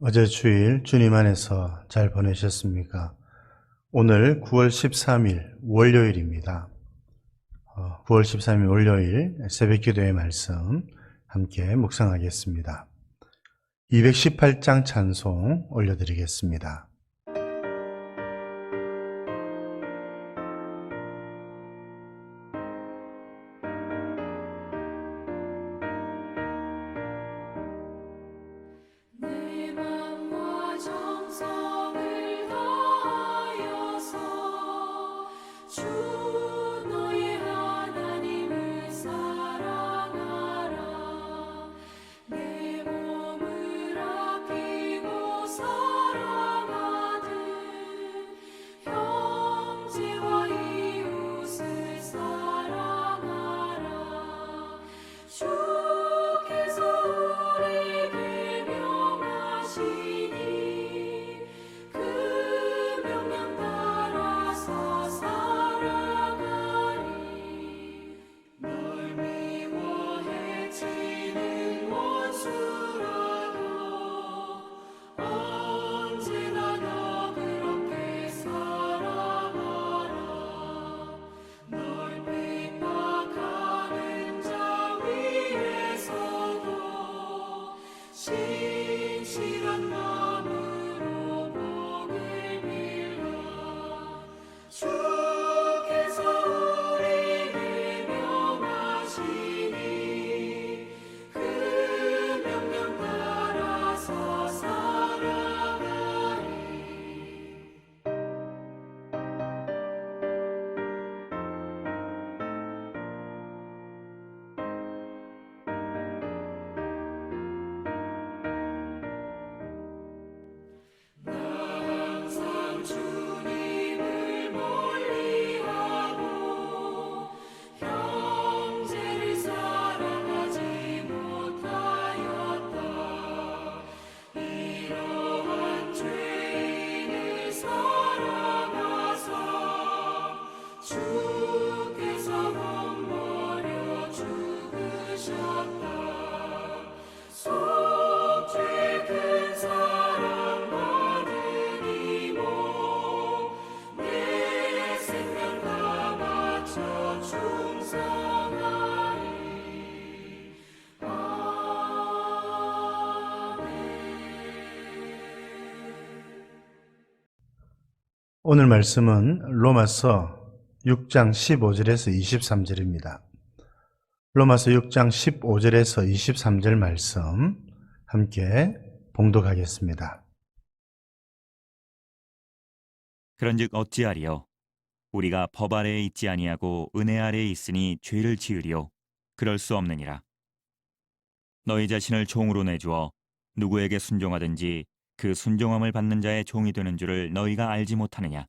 어제 주일 주님 안에서 잘 보내셨습니까? 오늘 9월 13일 월요일입니다. 9월 13일 월요일 새벽기도의 말씀 함께 묵상하겠습니다. 218장 찬송 올려드리겠습니다. 내 맘과 정성을 다하여서 주 너의 하나님을 사랑하라. 내 몸을 아끼고 사랑하듯 형제와 이웃을 사랑하라. 주께서 우리에게 명하시니 그 명령 따라서 살아가리. 널 미워해 치는 원수라도 언제나 너 그렇게 살아가라. 널 핍박하는 자 위에서도 신실한 마음으로 복을 빌라. 주께서 우리에게 명하시니 그 명령 따라서 살아가리. 항상 주님을 멀리하고 형제를 사랑하지 못하였다. 이러한 죄인을 사랑하사 주께서 몸버려 죽으셨다. 속죄 큰 사랑 받은 이모 내 생명 다 바쳐 충성하리. 아멘. 오늘 말씀은 로마서 6장 15절에서 23절입니다. 로마서 6장 15절에서 23절 말씀 함께 봉독하겠습니다. 그런즉 어찌하리요? 우리가 법 아래에 있지 아니하고 은혜 아래에 있으니 죄를 지으리요? 그럴 수 없느니라. 너희 자신을 종으로 내주어 누구에게 순종하든지 그 순종함을 받는 자의 종이 되는 줄을 너희가 알지 못하느냐?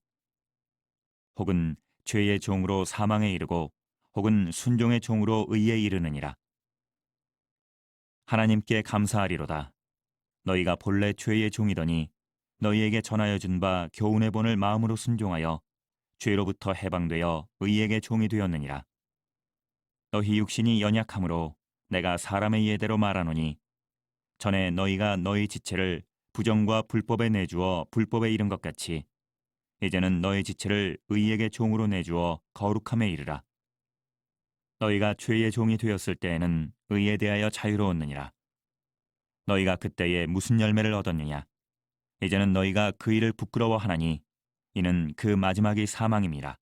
혹은 죄의 종으로 사망에 이르고 혹은 순종의 종으로 의에 이르느니라. 하나님께 감사하리로다. 너희가 본래 죄의 종이더니 너희에게 전하여 준 바 교훈의 본을 마음으로 순종하여 죄로부터 해방되어 의에게 종이 되었느니라. 너희 육신이 연약함으로 내가 사람의 예대로 말하노니 전에 너희가 너희 지체를 부정과 불법에 내주어 불법에 이른 것 같이 이제는 너희 지체를 의에게 종으로 내주어 거룩함에 이르라. 너희가 죄의 종이 되었을 때에는 의에 대하여 자유로웠느니라. 너희가 그때에 무슨 열매를 얻었느냐? 이제는 너희가 그 일을 부끄러워하나니 이는 그 마지막이 사망임이라.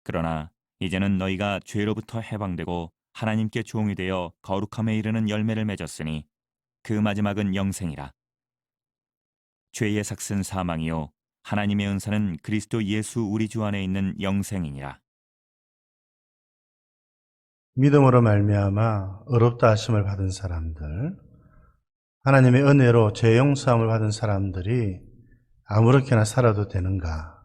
그러나 이제는 너희가 죄로부터 해방되고 하나님께 종이 되어 거룩함에 이르는 열매를 맺었으니 그 마지막은 영생이라. 죄의 삭은 사망이요 하나님의 은사는 그리스도 예수 우리 주 안에 있는 영생이니라. 믿음으로 말미암아 의롭다 하심을 받은 사람들, 하나님의 은혜로 죄 용서함을 받은 사람들이 아무렇게나 살아도 되는가?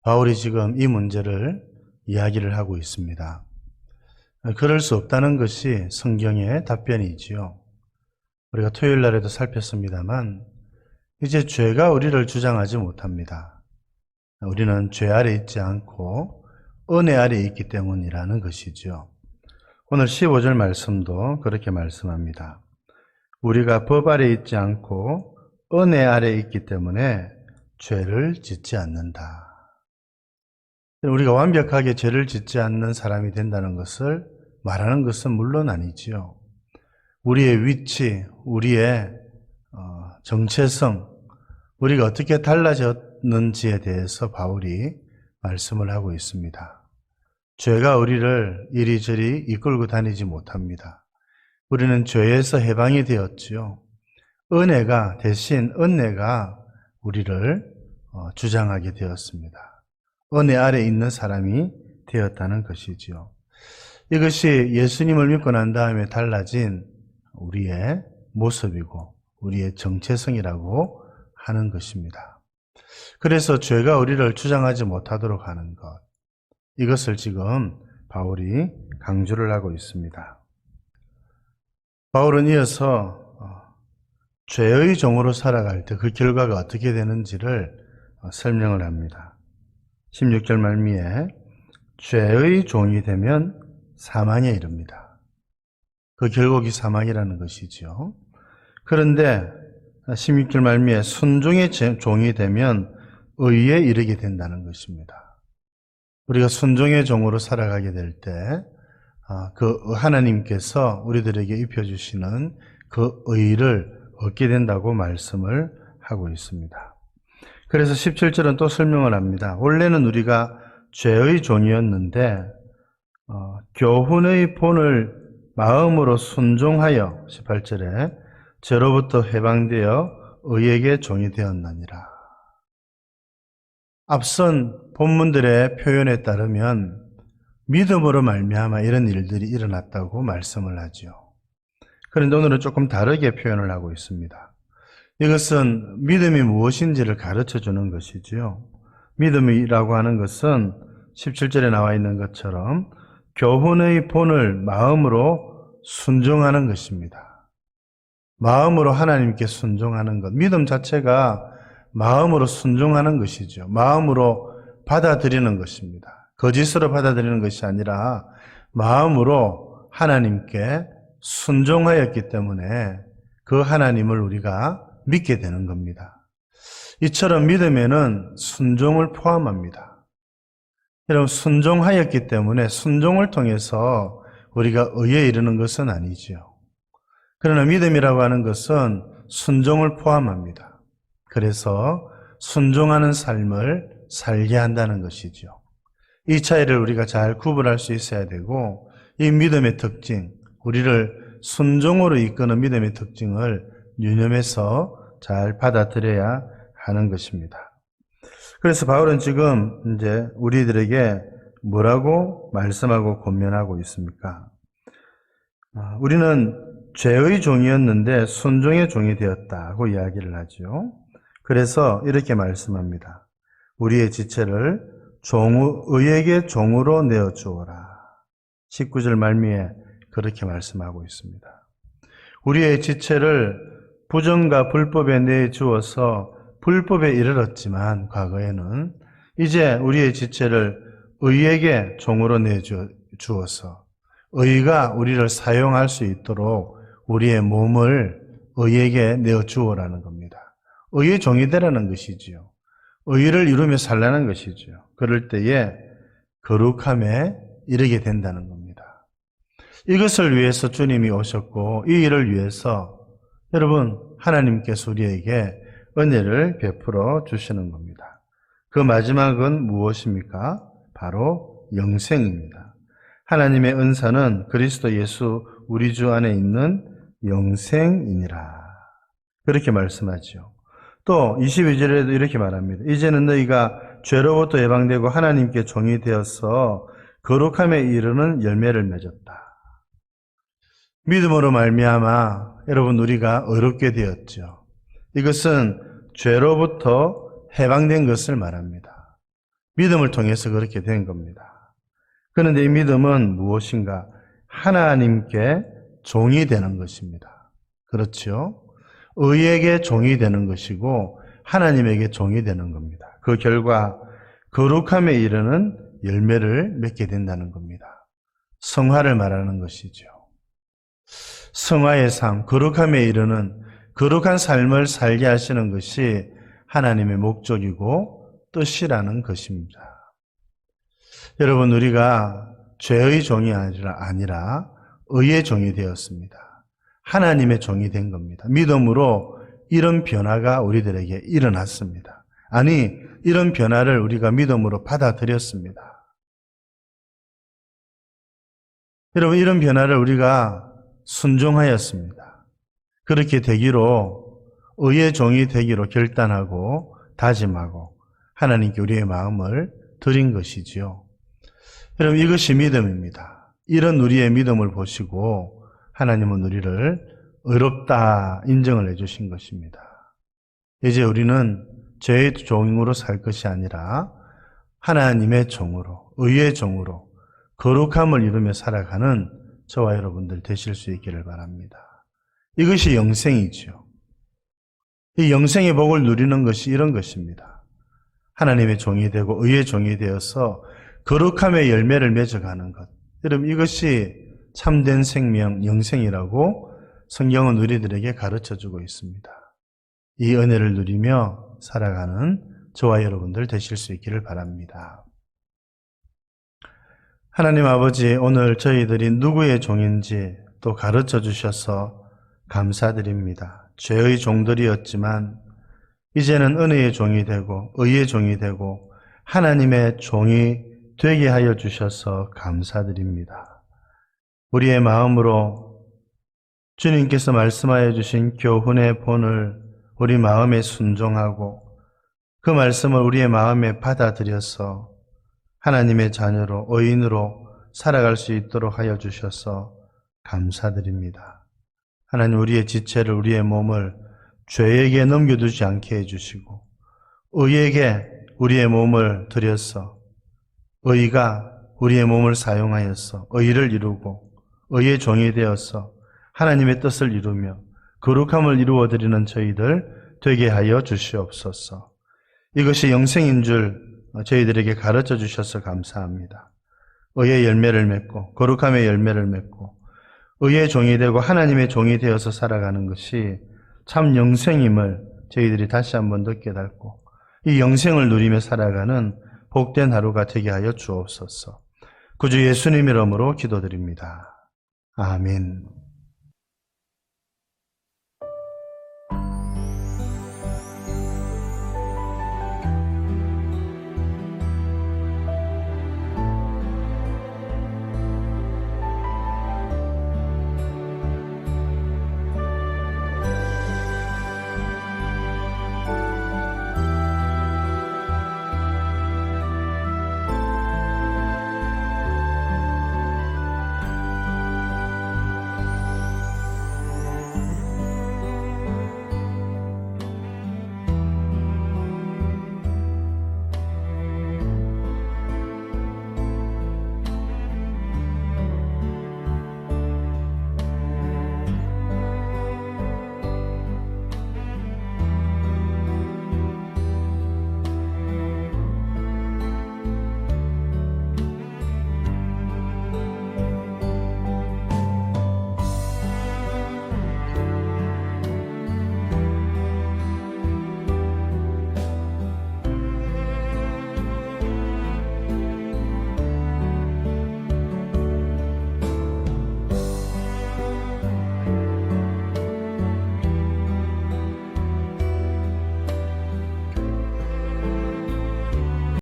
바울이 지금 이 문제를 이야기를 하고 있습니다. 그럴 수 없다는 것이 성경의 답변이지요. 우리가 토요일 날에도 살폈습니다만 이제 죄가 우리를 주장하지 못합니다. 우리는 죄 아래 있지 않고 은혜 아래 있기 때문이라는 것이죠. 오늘 15절 말씀도 그렇게 말씀합니다. 우리가 법 아래 있지 않고 은혜 아래 있기 때문에 죄를 짓지 않는다. 우리가 완벽하게 죄를 짓지 않는 사람이 된다는 것을 말하는 것은 물론 아니지요. 우리의 위치, 우리의 정체성, 우리가 어떻게 달라졌는지에 대해서 바울이 말씀을 하고 있습니다. 죄가 우리를 이리저리 이끌고 다니지 못합니다. 우리는 죄에서 해방이 되었지요. 은혜가 대신 은혜가 우리를 주장하게 되었습니다. 은혜 아래 있는 사람이 되었다는 것이지요. 이것이 예수님을 믿고 난 다음에 달라진 우리의 모습이고 우리의 정체성이라고 하는 것입니다. 그래서 죄가 우리를 주장하지 못하도록 하는 것, 이것을 지금 바울이 강조를 하고 있습니다. 바울은 이어서 죄의 종으로 살아갈 때 그 결과가 어떻게 되는지를 설명을 합니다. 16절 말미에 죄의 종이 되면 사망에 이릅니다. 그 결국이 사망이라는 것이죠. 그런데 16절 말미에 순종의 종이 되면 의에 이르게 된다는 것입니다. 우리가 순종의 종으로 살아가게 될 때 그 하나님께서 우리들에게 입혀주시는 그 의를 얻게 된다고 말씀을 하고 있습니다. 그래서 17절은 또 설명을 합니다. 원래는 우리가 죄의 종이었는데 교훈의 본을 마음으로 순종하여 18절에 죄로부터 해방되어 의에게 종이 되었느니라. 앞선 본문들의 표현에 따르면 믿음으로 말미암아 이런 일들이 일어났다고 말씀을 하죠. 그런데 오늘은 조금 다르게 표현을 하고 있습니다. 이것은 믿음이 무엇인지를 가르쳐 주는 것이지요. 믿음이라고 하는 것은 17절에 나와 있는 것처럼 교훈의 본을 마음으로 순종하는 것입니다. 마음으로 하나님께 순종하는 것. 믿음 자체가 마음으로 순종하는 것이죠. 마음으로 받아들이는 것입니다. 거짓으로 받아들이는 것이 아니라 마음으로 하나님께 순종하였기 때문에 그 하나님을 우리가 믿게 되는 겁니다. 이처럼 믿음에는 순종을 포함합니다. 여러분, 순종하였기 때문에 순종을 통해서 우리가 의에 이르는 것은 아니지요. 그러나 믿음이라고 하는 것은 순종을 포함합니다. 그래서 순종하는 삶을 살게 한다는 것이죠. 이 차이를 우리가 잘 구분할 수 있어야 되고, 이 믿음의 특징, 우리를 순종으로 이끄는 믿음의 특징을 유념해서 잘 받아들여야 하는 것입니다. 그래서 바울은 지금 이제 우리들에게 뭐라고 말씀하고 권면하고 있습니까? 우리는 죄의 종이었는데 순종의 종이 되었다고 이야기를 하죠. 그래서 이렇게 말씀합니다. 우리의 지체를 의에게 종으로 내어주어라. 19절 말미에 그렇게 말씀하고 있습니다. 우리의 지체를 부정과 불법에 내주어서 불법에 이르렀지만 과거에는 이제 우리의 지체를 의에게 종으로 내주어서 의가 우리를 사용할 수 있도록 우리의 몸을 의에게 내어주어라는 겁니다. 의의 종이 되라는 것이지요. 의를 이루며 살라는 것이죠. 그럴 때에 거룩함에 이르게 된다는 겁니다. 이것을 위해서 주님이 오셨고 이 일을 위해서 여러분 하나님께서 우리에게 은혜를 베풀어 주시는 겁니다. 그 마지막은 무엇입니까? 바로 영생입니다. 하나님의 은사는 그리스도 예수 우리 주 안에 있는 영생이니라. 그렇게 말씀하죠. 또 22절에도 이렇게 말합니다. 이제는 너희가 죄로부터 해방되고 하나님께 종이 되어서 거룩함에 이르는 열매를 맺었다. 믿음으로 말미암아 여러분 우리가 의롭게 되었죠. 이것은 죄로부터 해방된 것을 말합니다. 믿음을 통해서 그렇게 된 겁니다. 그런데 이 믿음은 무엇인가? 하나님께 종이 되는 것입니다. 그렇죠? 의에게 종이 되는 것이고 하나님에게 종이 되는 겁니다. 그 결과 거룩함에 이르는 열매를 맺게 된다는 겁니다. 성화를 말하는 것이죠. 성화의 삶, 거룩함에 이르는 거룩한 삶을 살게 하시는 것이 하나님의 목적이고 뜻이라는 것입니다. 여러분, 우리가 죄의 종이 아니라 의의 종이 되었습니다. 하나님의 종이 된 겁니다. 믿음으로 이런 변화가 우리들에게 일어났습니다. 아니, 이런 변화를 우리가 믿음으로 받아들였습니다. 여러분, 이런 변화를 우리가 순종하였습니다. 그렇게 되기로, 의의 종이 되기로 결단하고 다짐하고 하나님께 우리의 마음을 드린 것이지요. 여러분, 이것이 믿음입니다. 이런 우리의 믿음을 보시고 하나님은 우리를 의롭다 인정을 해주신 것입니다. 이제 우리는 죄의 종으로 살 것이 아니라 하나님의 종으로, 의의 종으로 거룩함을 이루며 살아가는 저와 여러분들 되실 수 있기를 바랍니다. 이것이 영생이지요. 이 영생의 복을 누리는 것이 이런 것입니다. 하나님의 종이 되고 의의 종이 되어서 거룩함의 열매를 맺어가는 것. 여러분, 이것이 참된 생명, 영생이라고 성경은 우리들에게 가르쳐주고 있습니다. 이 은혜를 누리며 살아가는 저와 여러분들 되실 수 있기를 바랍니다. 하나님 아버지, 오늘 저희들이 누구의 종인지 또 가르쳐 주셔서 감사드립니다. 죄의 종들이었지만 이제는 은혜의 종이 되고 의의 종이 되고 하나님의 종이 되게 하여 주셔서 감사드립니다. 우리의 마음으로 주님께서 말씀하여 주신 교훈의 본을 우리 마음에 순종하고 그 말씀을 우리의 마음에 받아들여서 하나님의 자녀로 의인으로 살아갈 수 있도록 하여 주셔서 감사드립니다. 하나님, 우리의 지체를, 우리의 몸을 죄에게 넘겨두지 않게 해주시고 의에게 우리의 몸을 드려서 의가 우리의 몸을 사용하여서 의를 이루고 의의 종이 되어서 하나님의 뜻을 이루며 거룩함을 이루어드리는 저희들 되게 하여 주시옵소서. 이것이 영생인 줄 저희들에게 가르쳐 주셔서 감사합니다. 의의 열매를 맺고 거룩함의 열매를 맺고 의의 종이 되고 하나님의 종이 되어서 살아가는 것이 참 영생임을 저희들이 다시 한번 더 깨닫고 이 영생을 누리며 살아가는 복된 하루가 되게 하여 주옵소서. 구주 예수님 이름으로 기도드립니다. 아멘.